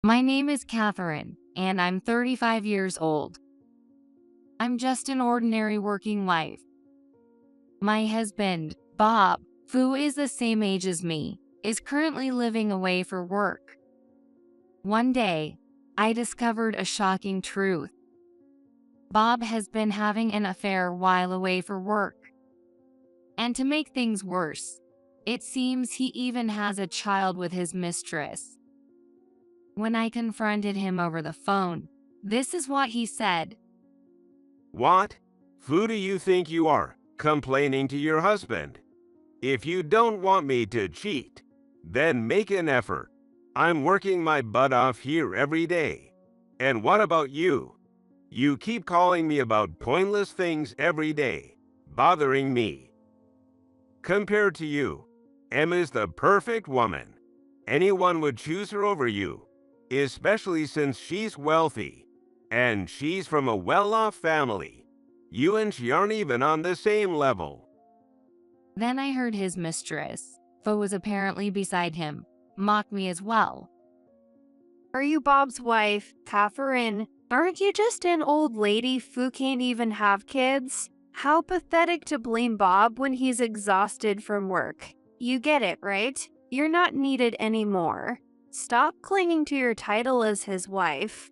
My name is Catherine, and I'm 35 years old. I'm just an ordinary working wife. My husband, Bob, who is the same age as me, is currently living away for work. One day, I discovered a shocking truth. Bob has been having an affair while away for work. And to make things worse, it seems he even has a child with his mistress. When I confronted him over the phone, this is what he said. What? Who do you think you are, complaining to your husband? If you don't want me to cheat, then make an effort. I'm working my butt off here every day. And what about you? You keep calling me about pointless things every day, bothering me. Compared to you, Emma's the perfect woman. Anyone would choose her over you, especially since she's wealthy, and she's from a well-off family. You and she aren't even on the same level. Then I heard his mistress, who was apparently beside him, mock me as well. Are you Bob's wife, Catherine? Aren't you just an old lady who can't even have kids? How pathetic to blame Bob when he's exhausted from work. You get it, right? You're not needed anymore. Stop clinging to your title as his wife.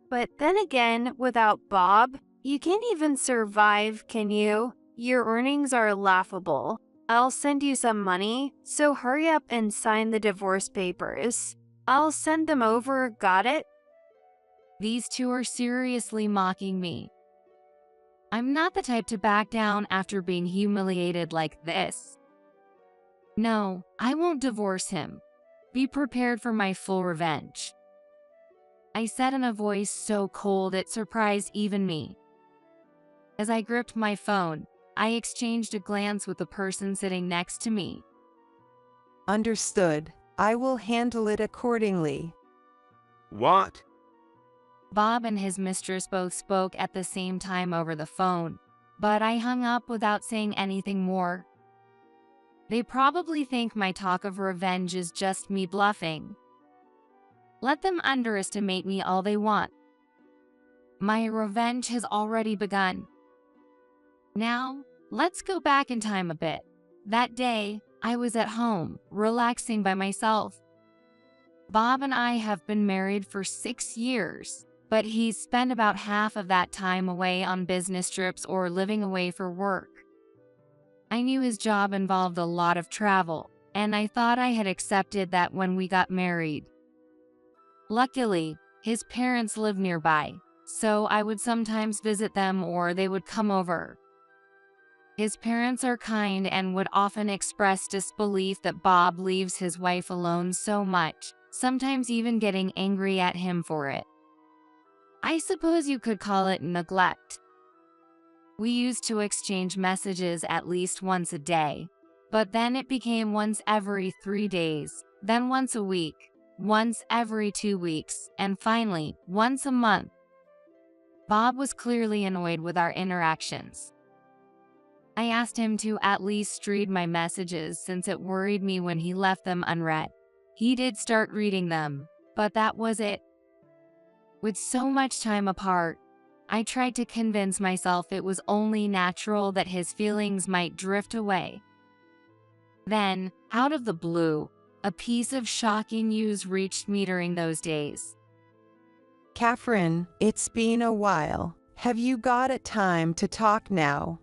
But then again, without Bob, you can't even survive, can you? Your earnings are laughable. I'll send you some money, so hurry up and sign the divorce papers. I'll send them over, got it? These two are seriously mocking me. I'm not the type to back down after being humiliated like this. No, I won't divorce him. Be prepared for my full revenge. I said in a voice so cold it surprised even me. As I gripped my phone, I exchanged a glance with the person sitting next to me. Understood. I will handle it accordingly. What? Bob and his mistress both spoke at the same time over the phone, but I hung up without saying anything more. They probably think my talk of revenge is just me bluffing. Let them underestimate me all they want. My revenge has already begun. Now, let's go back in time a bit. That day, I was at home, relaxing by myself. Bob and I have been married for 6 years, but he's spent about half of that time away on business trips or living away for work. I knew his job involved a lot of travel, and I thought I had accepted that when we got married. Luckily, his parents live nearby, so I would sometimes visit them or they would come over. His parents are kind and would often express disbelief that Bob leaves his wife alone so much, sometimes even getting angry at him for it. I suppose you could call it neglect. We used to exchange messages at least once a day, but then it became once every 3 days, then once a week, once every 2 weeks, and finally, once a month. Bob was clearly annoyed with our interactions. I asked him to at least read my messages since it worried me when he left them unread. He did start reading them, but that was it. With so much time apart, I tried to convince myself it was only natural that his feelings might drift away. Then, out of the blue, a piece of shocking news reached me during those days. Catherine, it's been a while. Have you got a time to talk now?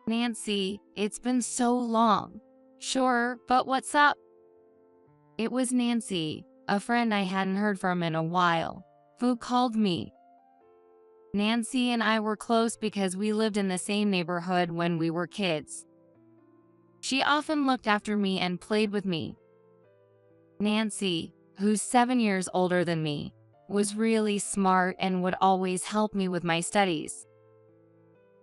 Nancy, it's been so long. Sure, but what's up? It was Nancy, a friend I hadn't heard from in a while, who called me. Nancy and I were close because we lived in the same neighborhood when we were kids. She often looked after me and played with me. Nancy, who's 7 years older than me, was really smart and would always help me with my studies.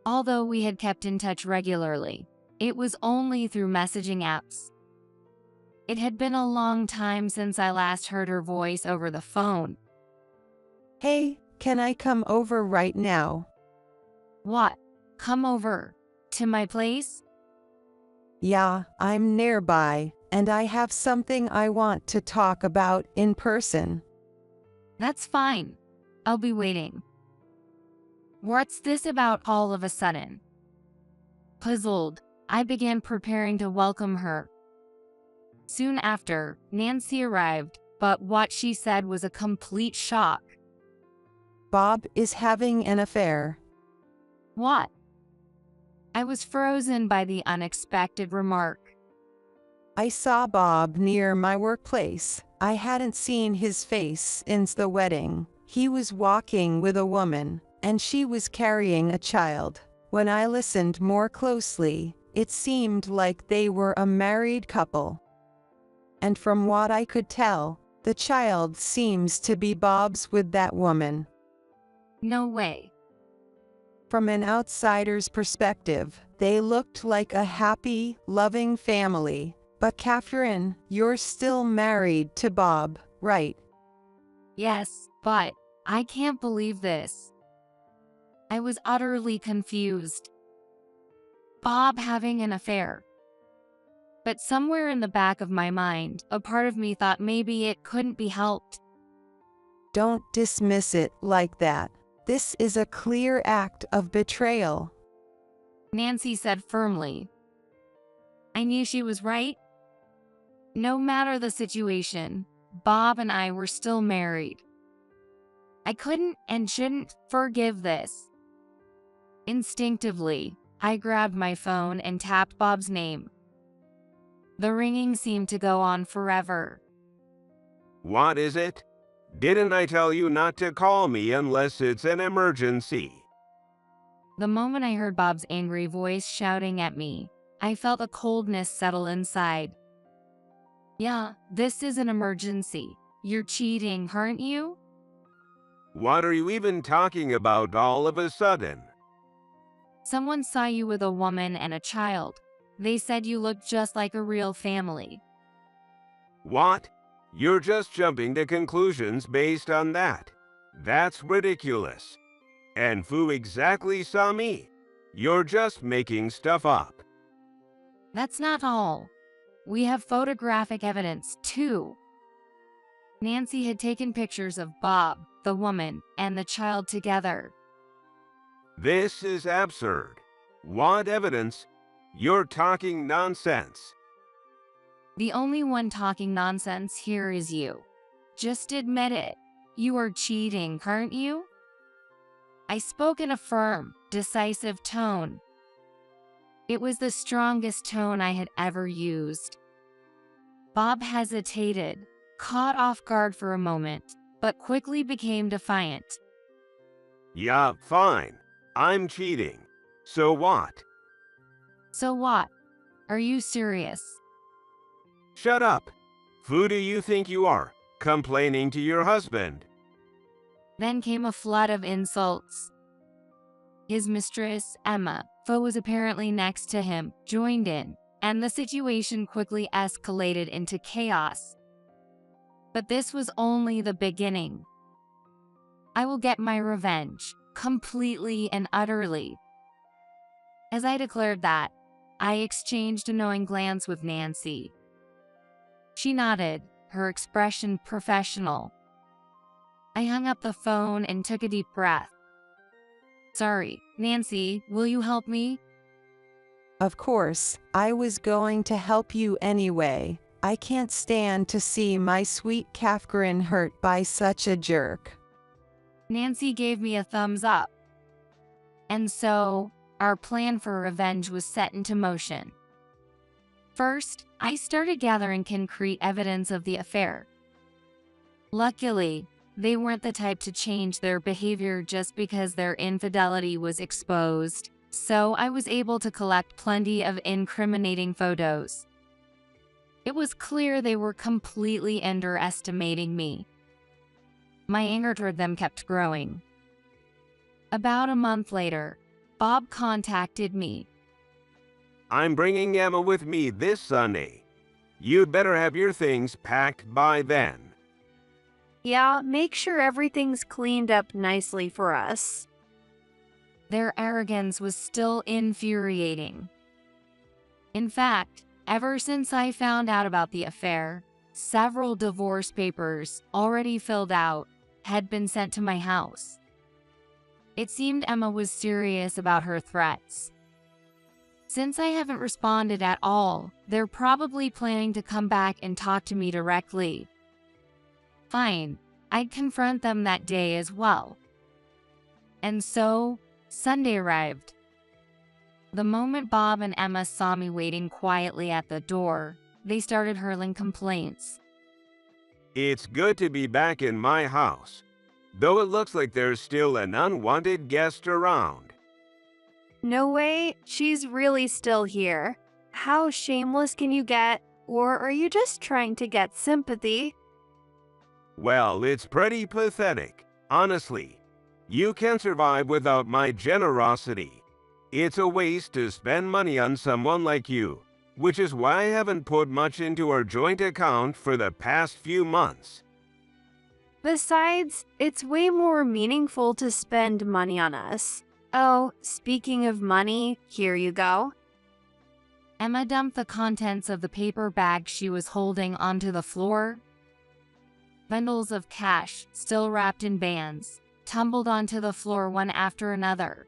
Although we had kept in touch regularly, it was only through messaging apps. It had been a long time since I last heard her voice over the phone. Hey, can I come over right now? What? Come over? To my place? Yeah, I'm nearby. and I have something I want to talk about in person. That's fine. I'll be waiting. What's this about all of a sudden? Puzzled, I began preparing to welcome her. Soon after, Nancy arrived, but what she said was a complete shock. Bob is having an affair. What? I was frozen by the unexpected remark. I saw Bob near my workplace. I hadn't seen his face since the wedding. He was walking with a woman, and she was carrying a child. When I listened more closely, it seemed like they were a married couple. And from what I could tell, the child seems to be Bob's with that woman. No way. From an outsider's perspective, they looked like a happy, loving family. But Catherine, you're still married to Bob, right? Yes, but I can't believe this. I was utterly confused. Bob having an affair. But somewhere in the back of my mind, a part of me thought maybe it couldn't be helped. Don't dismiss it like that. This is a clear act of betrayal. Nancy said firmly. I knew she was right. No matter the situation, Bob and I were still married. I couldn't and shouldn't forgive this. Instinctively, I grabbed my phone and tapped Bob's name. The ringing seemed to go on forever. What is it? Didn't I tell you not to call me unless it's an emergency? The moment I heard Bob's angry voice shouting at me, I felt a coldness settle inside. Yeah, this is an emergency. You're cheating, aren't you? What are you even talking about all of a sudden? Someone saw you with a woman and a child. They said you looked just like a real family. What? You're just jumping to conclusions based on that. That's ridiculous. And who exactly saw me? You're just making stuff up. That's not all. We have photographic evidence, too. Nancy had taken pictures of Bob, the woman, and the child together. This is absurd. What evidence? You're talking nonsense. The only one talking nonsense here is you. Just admit it. You are cheating, aren't you? I spoke in a firm, decisive tone. It was the strongest tone I had ever used. Bob hesitated, caught off guard for a moment, but quickly became defiant. Yeah, fine. I'm cheating. So what? So what? Are you serious? Shut up. Who do you think you are, complaining to your husband? Then came a flood of insults. His mistress, Emma, who was apparently next to him, joined in, and the situation quickly escalated into chaos. But this was only the beginning. I will get my revenge, completely and utterly. As I declared that, I exchanged a knowing glance with Nancy. She nodded, her expression professional. I hung up the phone and took a deep breath. Sorry, Nancy, will you help me? Of course, I was going to help you anyway. I can't stand to see my sweet Catherine hurt by such a jerk. Nancy gave me a thumbs up. And so, our plan for revenge was set into motion. First, I started gathering concrete evidence of the affair. Luckily, they weren't the type to change their behavior just because their infidelity was exposed, so I was able to collect plenty of incriminating photos. It was clear they were completely underestimating me. My anger toward them kept growing. About a month later, Bob contacted me. I'm bringing Emma with me this Sunday. You'd better have your things packed by then. Yeah, make sure everything's cleaned up nicely for us. Their arrogance was still infuriating. In fact, Ever since I found out about the affair, several divorce papers, already filled out, had been sent to my house. It seemed Emma was serious about her threats. Since I haven't responded at all, they're probably planning to come back and talk to me directly. Fine, I'd confront them that day as well. And so, Sunday arrived. The moment Bob and Emma saw me waiting quietly at the door, they started hurling complaints. It's good to be back in my house, though it looks like there's still an unwanted guest around. No way, she's really still here. How shameless can you get? Or are you just trying to get sympathy? Well, it's pretty pathetic, honestly. You can survive without my generosity. It's a waste to spend money on someone like you, which is why I haven't put much into our joint account for the past few months. Besides, it's way more meaningful to spend money on us. Oh, speaking of money, here you go. Emma dumped the contents of the paper bag she was holding onto the floor. Bundles of cash, still wrapped in bands, tumbled onto the floor one after another.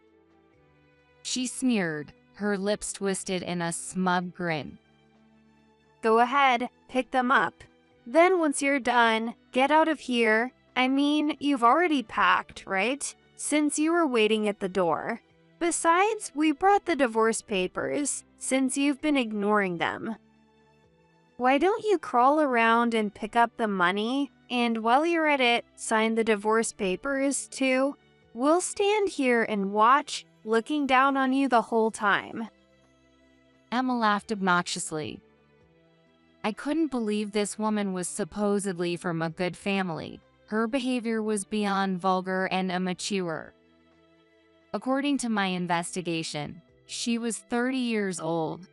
She sneered, her lips twisted in a smug grin. Go ahead, pick them up. Then once you're done, get out of here. I mean, you've already packed, right? Since you were waiting at the door. Besides, we brought the divorce papers, since you've been ignoring them. Why don't you crawl around and pick up the money, and while you're at it, sign the divorce papers, too? We'll stand here and watch, looking down on you the whole time. Emma laughed obnoxiously. I couldn't believe this woman was supposedly from a good family. Her behavior was beyond vulgar and immature. According to my investigation, she was 30 years old.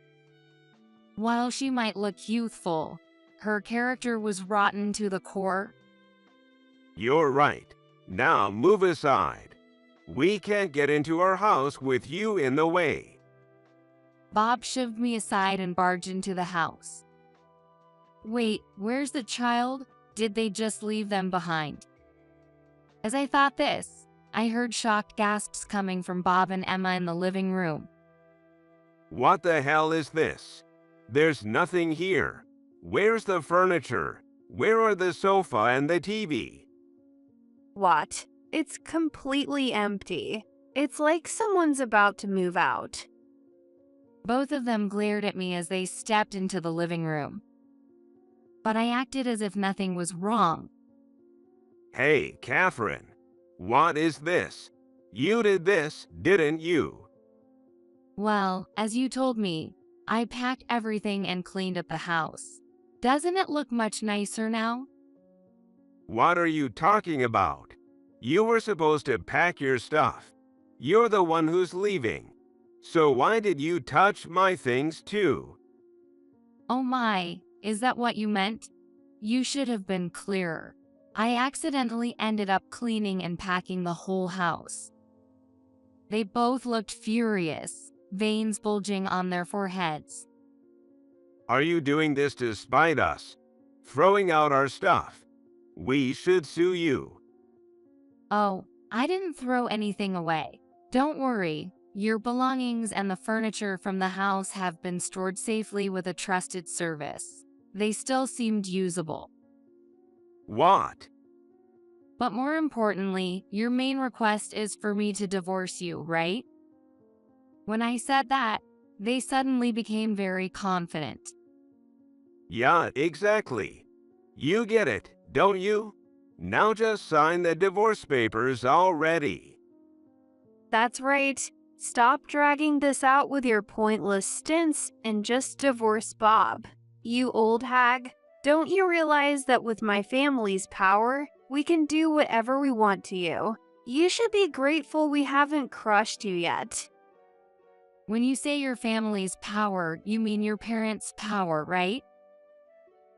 While she might look youthful, her character was rotten to the core. You're right. Now move aside. We can't get into our house with you in the way. Bob shoved me aside and barged into the house. Wait, where's the child? Did they just leave them behind? As I thought this, I heard shocked gasps coming from Bob and Emma in the living room. What the hell is this? There's nothing here. Where's the furniture? Where are the sofa and the TV? What? It's completely empty. It's like someone's about to move out. Both of them glared at me as they stepped into the living room. But I acted as if nothing was wrong. Hey, Catherine, what is this? You did this, didn't you? Well, as you told me, I packed everything and cleaned up the house. Doesn't it look much nicer now? What are you talking about? You were supposed to pack your stuff. You're the one who's leaving. So why did you touch my things too? Oh my, is that what you meant? You should have been clearer. I accidentally ended up cleaning and packing the whole house. They both looked furious, veins bulging on their foreheads. Are you doing this to spite us? Throwing out our stuff? We should sue you. Oh, I didn't throw anything away. Don't worry, your belongings and the furniture from the house have been stored safely with a trusted service. They still seemed usable. What? But more importantly, your main request is for me to divorce you, right? When I said that, they suddenly became very confident. Yeah, exactly. You get it, don't you? Now just sign the divorce papers already. That's right. Stop dragging this out with your pointless stints and just divorce Bob. You old hag, don't you realize that with my family's power, we can do whatever we want to you? You should be grateful we haven't crushed you yet. When you say your family's power, you mean your parents' power, right?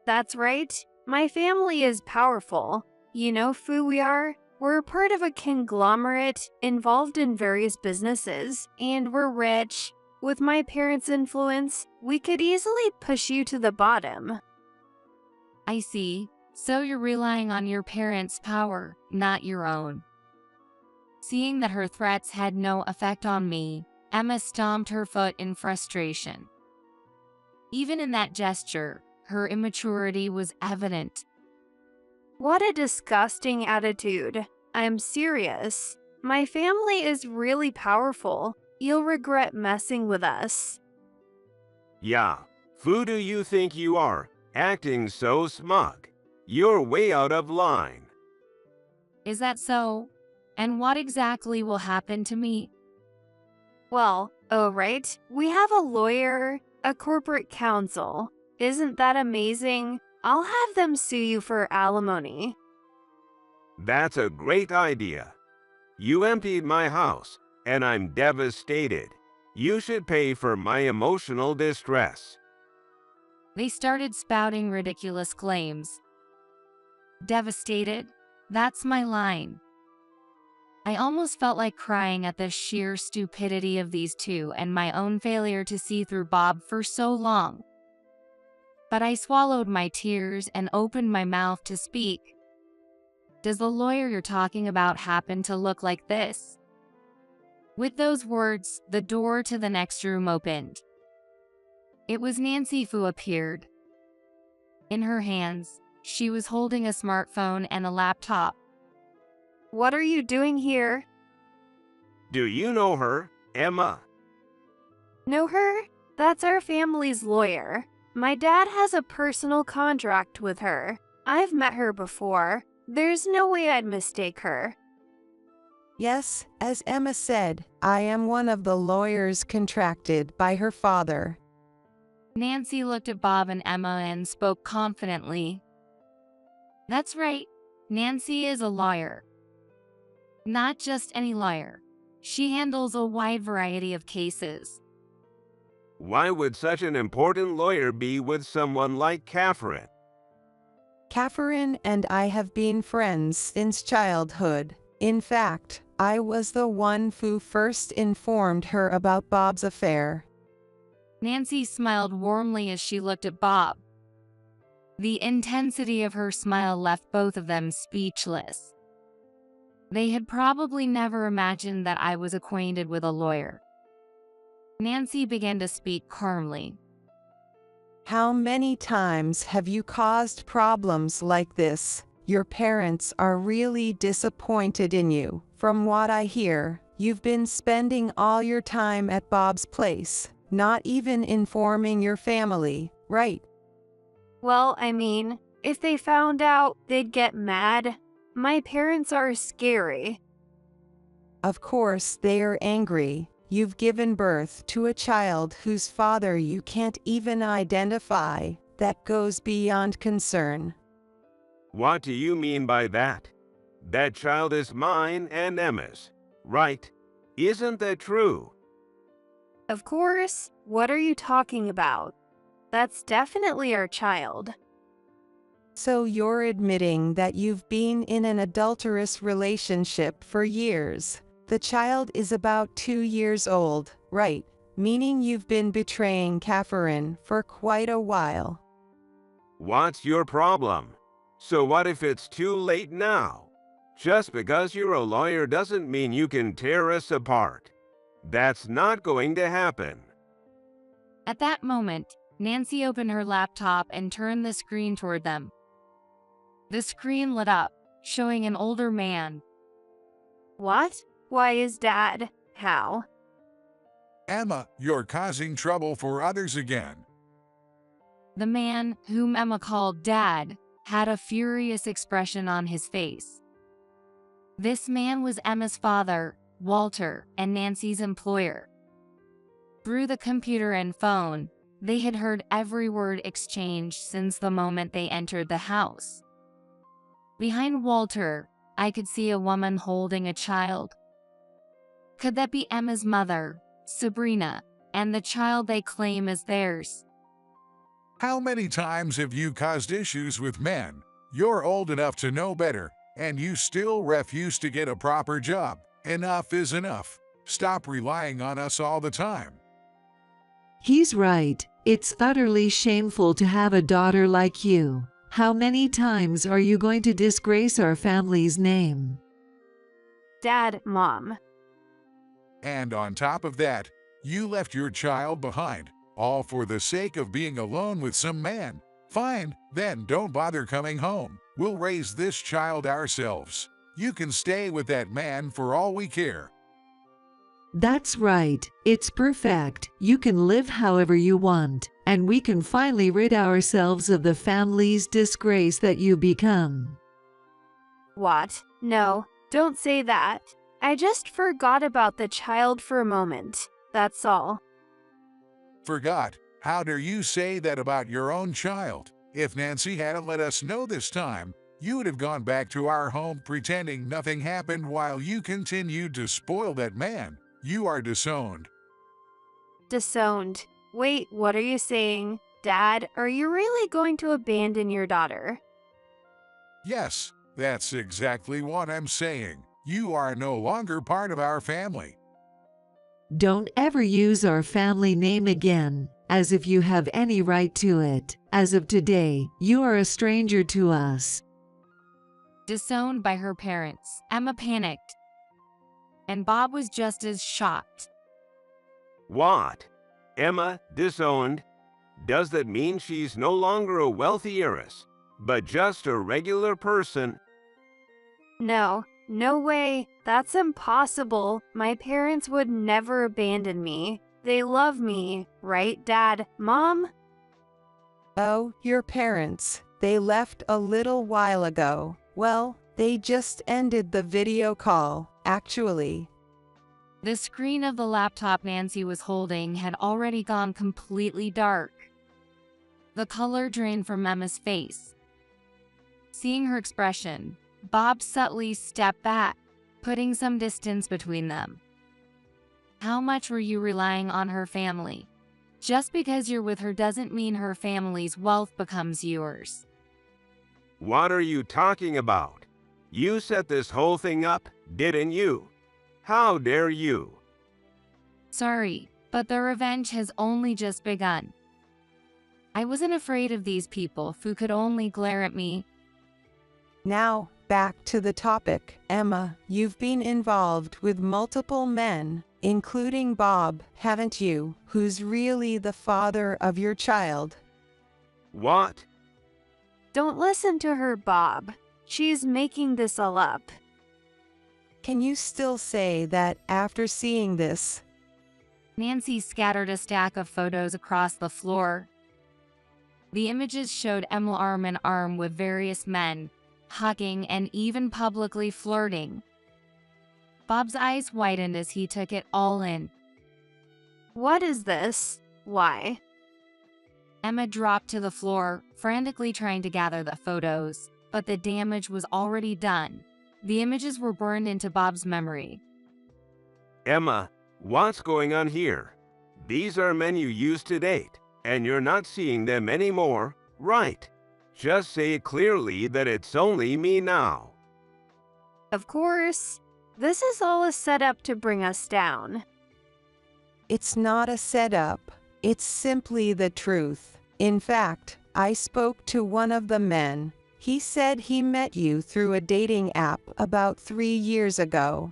That's right. My family is powerful. You know who we are? We're part of a conglomerate involved in various businesses, and we're rich. With my parents' influence, we could easily push you to the bottom. I see. So you're relying on your parents' power, not your own. Seeing that her threats had no effect on me, Emma stomped her foot in frustration. Even in that gesture, her immaturity was evident. What a disgusting attitude. I'm serious. My family is really powerful. You'll regret messing with us. Yeah, who do you think you are, acting so smug? You're way out of line. Is that so? And what exactly will happen to me? Well, oh right, we have a lawyer, a corporate counsel. Isn't that amazing? I'll have them sue you for alimony. That's a great idea. You emptied my house, and I'm devastated. You should pay for my emotional distress. They started spouting ridiculous claims. Devastated? That's my line. I almost felt like crying at the sheer stupidity of these two and my own failure to see through Bob for so long. But I swallowed my tears and opened my mouth to speak. Does the lawyer you're talking about happen to look like this? With those words, the door to the next room opened. It was Nancy who appeared. In her hands, she was holding a smartphone and a laptop. What are you doing here? Do you know her, Emma? Know her? That's our family's lawyer. My dad has a personal contract with her. I've met her before. There's no way I'd mistake her. Yes, as Emma said, I am one of the lawyers contracted by her father. Nancy looked at Bob and Emma and spoke confidently. That's right, Nancy is a lawyer. Not just any lawyer. She handles a wide variety of cases. Why would such an important lawyer be with someone like Catherine? Catherine and I have been friends since childhood. In fact, I was the one who first informed her about Bob's affair. Nancy smiled warmly as she looked at Bob. The intensity of her smile left both of them speechless. They had probably never imagined that I was acquainted with a lawyer. Nancy began to speak calmly. How many times have you caused problems like this? Your parents are really disappointed in you. From what I hear, you've been spending all your time at Bob's place, not even informing your family, right? Well, I mean, if they found out, they'd get mad. My parents are scary. Of course they are angry. You've given birth to a child whose father you can't even identify. That goes beyond concern. What do you mean by that? That child is mine and Emma's, right? Isn't that true? Of course, what are you talking about? That's definitely our child. So you're admitting that you've been in an adulterous relationship for years. The child is about 2 years old, right? Meaning you've been betraying Catherine for quite a while. What's your problem? So what if it's too late now? Just because you're a lawyer doesn't mean you can tear us apart. That's not going to happen. At that moment, Nancy opened her laptop and turned the screen toward them. The screen lit up, showing an older man. What? Why is Dad? How? Emma, you're causing trouble for others again. The man, whom Emma called Dad, had a furious expression on his face. This man was Emma's father, Walter, and Nancy's employer. Through the computer and phone, they had heard every word exchanged since the moment they entered the house. Behind Walter, I could see a woman holding a child. Could that be Emma's mother, Sabrina, and the child they claim as theirs? How many times have you caused issues with men? You're old enough to know better, and you still refuse to get a proper job. Enough is enough. Stop relying on us all the time. He's right. It's utterly shameful to have a daughter like you. How many times are you going to disgrace our family's name? Dad, Mom. And on top of that, you left your child behind, all for the sake of being alone with some man. Fine, then don't bother coming home. We'll raise this child ourselves. You can stay with that man for all we care. That's right. It's perfect. You can live however you want, and we can finally rid ourselves of the family's disgrace that you become. What? No, don't say that. I just forgot about the child for a moment. That's all. Forgot? How dare you say that about your own child? If Nancy hadn't let us know this time, you would have gone back to our home pretending nothing happened while you continued to spoil that man. You are disowned. Disowned. Wait, what are you saying? Dad, are you really going to abandon your daughter? Yes, that's exactly what I'm saying. You are no longer part of our family. Don't ever use our family name again, as if you have any right to it. As of today, you are a stranger to us. Disowned by her parents, Emma panicked. And Bob was just as shocked. What? Emma disowned? Does that mean she's no longer a wealthy heiress, but just a regular person? No, no way. That's impossible. My parents would never abandon me. They love me, right, Dad? Mom? Oh, your parents. They left a little while ago. Well, they just ended the video call, actually. The screen of the laptop Nancy was holding had already gone completely dark. The color drained from Emma's face. Seeing her expression, Bob subtly stepped back, putting some distance between them. How much were you relying on her family? Just because you're with her doesn't mean her family's wealth becomes yours. What are you talking about? You set this whole thing up, didn't you? How dare you? Sorry, but the revenge has only just begun. I wasn't afraid of these people who could only glare at me. Now, back to the topic. Emma, you've been involved with multiple men, including Bob, haven't you, who's really the father of your child? What? Don't listen to her, Bob. She's making this all up. Can you still say that after seeing this? Nancy scattered a stack of photos across the floor. The images showed Emma arm in arm with various men, hugging and even publicly flirting. Bob's eyes widened as he took it all in. What is this? Why? Emma dropped to the floor, frantically trying to gather the photos, but the damage was already done. The images were burned into Bob's memory. Emma, what's going on here? These are men you used to date, and you're not seeing them anymore, right? Just say clearly that it's only me now. Of course. This is all a setup to bring us down. It's not a setup. It's simply the truth. In fact, I spoke to one of the men. He said he met you through a dating app about 3 years ago.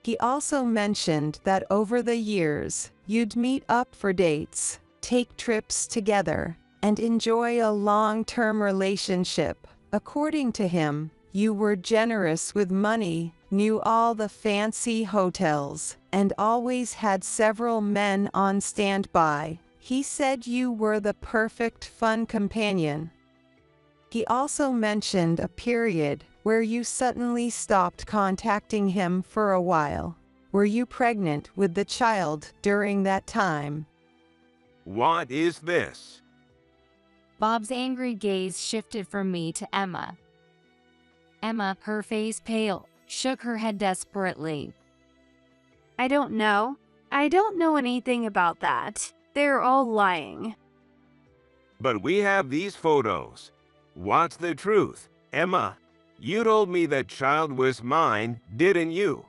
He also mentioned that over the years, you'd meet up for dates, take trips together, and enjoy a long-term relationship. According to him, you were generous with money, knew all the fancy hotels, and always had several men on standby. He said you were the perfect fun companion. He also mentioned a period where you suddenly stopped contacting him for a while. Were you pregnant with the child during that time? What is this? Bob's angry gaze shifted from me to Emma. Emma, her face pale, shook her head desperately. I don't know. I don't know anything about that. They're all lying. But we have these photos. What's the truth? Emma, you told me that child was mine, didn't you?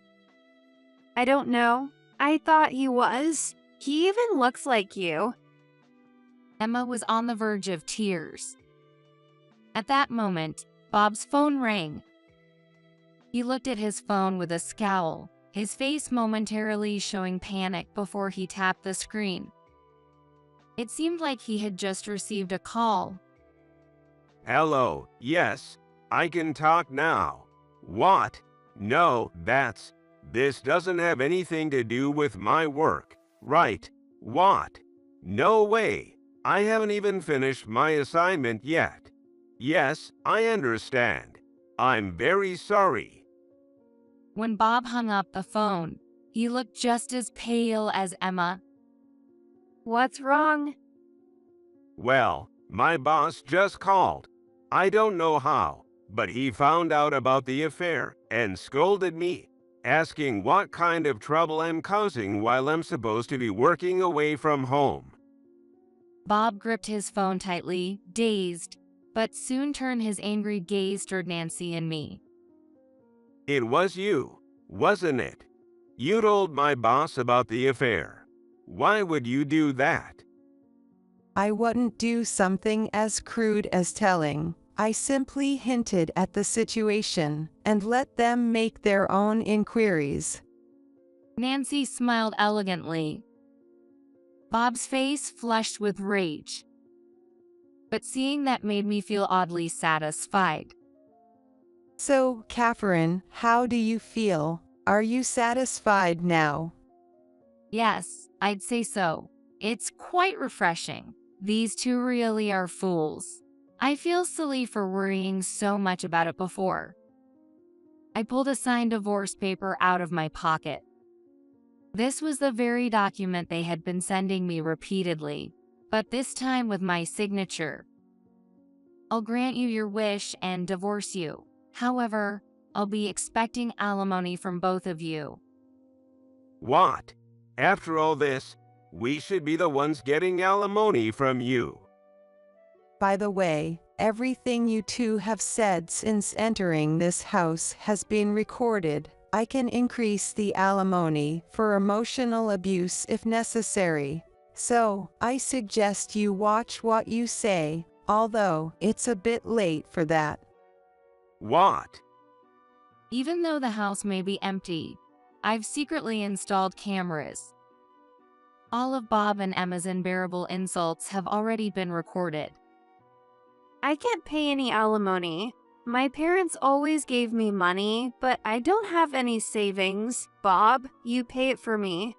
I don't know. I thought he was. He even looks like you. Emma was on the verge of tears. At that moment, Bob's phone rang. He looked at his phone with a scowl, his face momentarily showing panic before he tapped the screen. It seemed like he had just received a call. Hello, yes, I can talk now. What? No, this doesn't have anything to do with my work, right? What? No way, I haven't even finished my assignment yet. Yes, I understand. I'm very sorry. When Bob hung up the phone, he looked just as pale as Emma. What's wrong? Well, my boss just called. I don't know how, but he found out about the affair and scolded me, asking what kind of trouble I'm causing while I'm supposed to be working away from home. Bob gripped his phone tightly, dazed, but soon turned his angry gaze toward Nancy and me. It was you, wasn't it? You told my boss about the affair. Why would you do that? I wouldn't do something as crude as telling. I simply hinted at the situation and let them make their own inquiries. Nancy smiled elegantly. Bob's face flushed with rage. But seeing that made me feel oddly satisfied. So, Catherine, how do you feel? Are you satisfied now? Yes, I'd say so. It's quite refreshing. These two really are fools. I feel silly for worrying so much about it before. I pulled a signed divorce paper out of my pocket. This was the very document they had been sending me repeatedly, but this time with my signature. I'll grant you your wish and divorce you. However, I'll be expecting alimony from both of you. What? After all this, we should be the ones getting alimony from you. By the way, everything you two have said since entering this house has been recorded. I can increase the alimony for emotional abuse if necessary. So, I suggest you watch what you say, although it's a bit late for that. What? Even though the house may be empty, I've secretly installed cameras. All of Bob and Emma's unbearable insults have already been recorded. I can't pay any alimony. My parents always gave me money, but I don't have any savings. Bob, you pay it for me.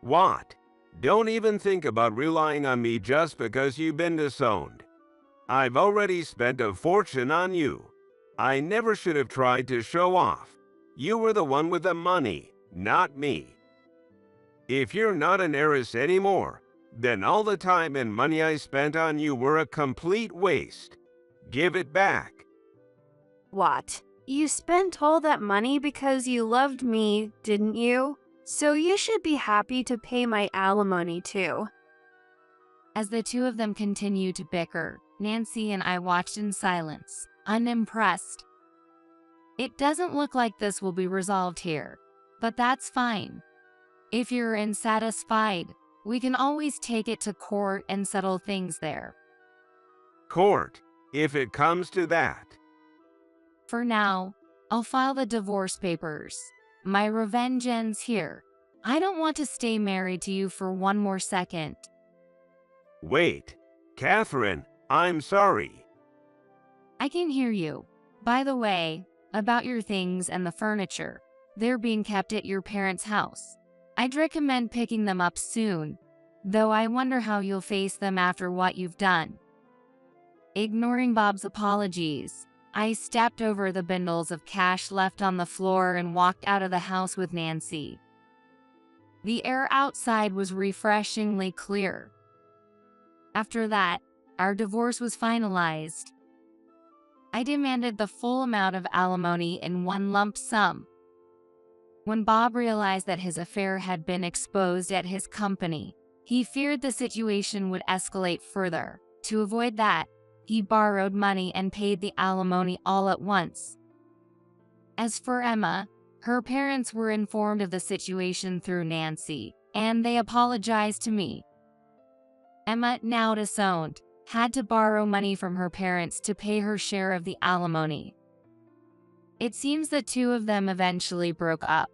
What? Don't even think about relying on me just because you've been disowned. I've already spent a fortune on you. I never should have tried to show off. You were the one with the money, not me. If you're not an heiress anymore, then all the time and money I spent on you were a complete waste. Give it back. What? You spent all that money because you loved me, didn't you? So you should be happy to pay my alimony too. As the two of them continued to bicker, Nancy and I watched in silence, unimpressed. It doesn't look like this will be resolved here, but that's fine. If you're unsatisfied, we can always take it to court and settle things there. Court, if it comes to that. For now, I'll file the divorce papers. My revenge ends here. I don't want to stay married to you for one more second. Wait, Catherine, I'm sorry. I can hear you. By the way, about your things and the furniture, they're being kept at your parents' house. I'd recommend picking them up soon, though I wonder how you'll face them after what you've done. Ignoring Bob's apologies, I stepped over the bundles of cash left on the floor and walked out of the house with Nancy. The air outside was refreshingly clear. After that, our divorce was finalized. I demanded the full amount of alimony in one lump sum. When Bob realized that his affair had been exposed at his company, he feared the situation would escalate further. To avoid that, he borrowed money and paid the alimony all at once. As for Emma, her parents were informed of the situation through Nancy, and they apologized to me. Emma, now disowned, had to borrow money from her parents to pay her share of the alimony. It seems the two of them eventually broke up.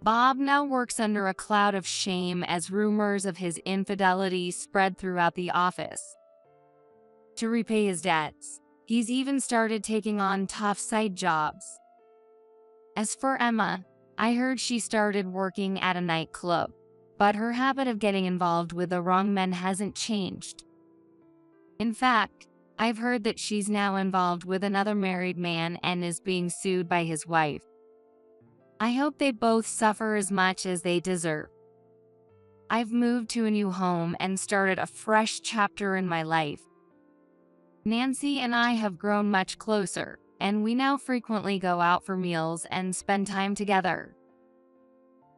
Bob now works under a cloud of shame as rumors of his infidelity spread throughout the office. To repay his debts, he's even started taking on tough side jobs. As for Emma, I heard she started working at a nightclub, but her habit of getting involved with the wrong men hasn't changed. In fact, I've heard that she's now involved with another married man and is being sued by his wife. I hope they both suffer as much as they deserve. I've moved to a new home and started a fresh chapter in my life. Nancy and I have grown much closer, and we now frequently go out for meals and spend time together.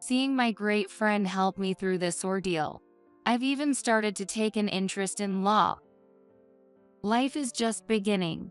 Seeing my great friend help me through this ordeal, I've even started to take an interest in law. Life is just beginning,